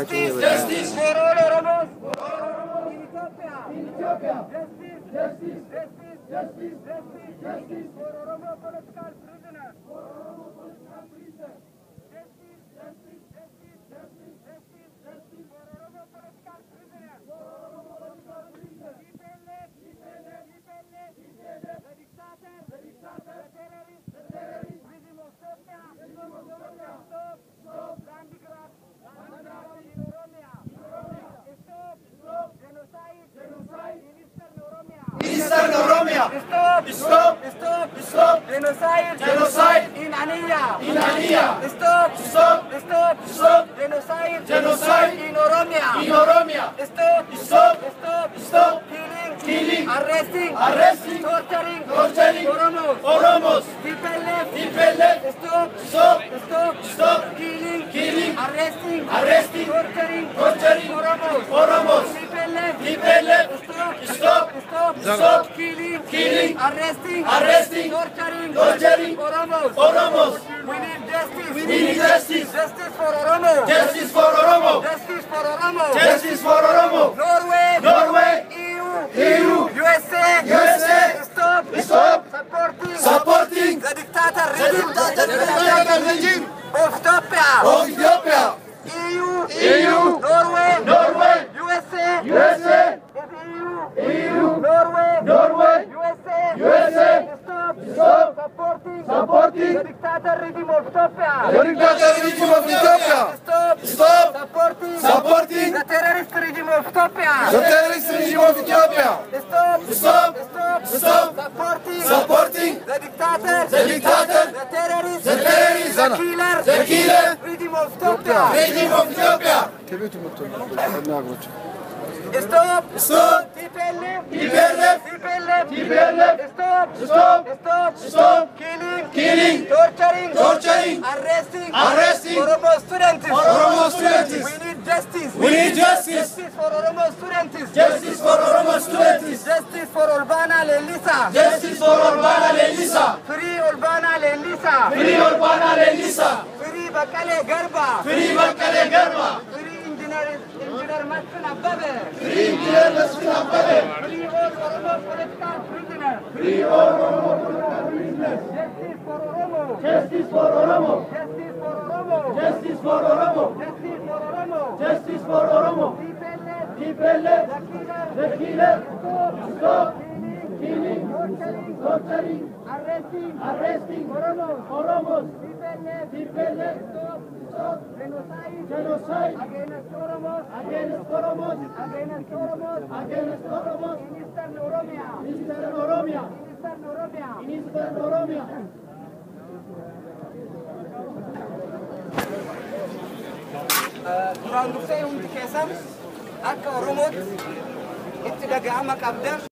Justice for all Oromos in Ethiopia. Justice for Oromo political prisoners. Justice for Oromo political prisoners. The dictator, the terrorist, regime of Ethiopia. Stop landgrabbing in Oromia. Stop genocide in Eastern Oromia. Stop genocide in Aniya. Stop genocide in Oromia. Stop killing, arresting, torturing Oromos. People left. Stop killing, arresting, torturing Oromos. People left. Stop killing, arresting, torturing Oromos. We need justice. Justice for Oromo. Norway. EU. USA. Stop supporting the dictator regime of Ethiopia. EU. Norway. USA. EU. Norway. USA. Stop supporting the dictator regime of Ethiopia. Stop supporting the terrorist regime of Ethiopia. Stop supporting the dictator, the terrorist, the killer regime of Ethiopia. Stop. Stop killing, torturing, arresting Oromo students. We need justice. Justice for Oromo students. Justice for Olbana Lelisa. Free Olbana Lelisa. Free Bakale Garba. Free Engineer Maskin Abbabe. Free all Oromo political prisoners. Justice for Oromo. People left. The killer. Stop killing, torturing, arresting Oromos. People left. Stop genocide against Oromos in Eastern Oromia. Duraan dursee hundi keessan akka Oromootti itti dhaga'ama qabdan.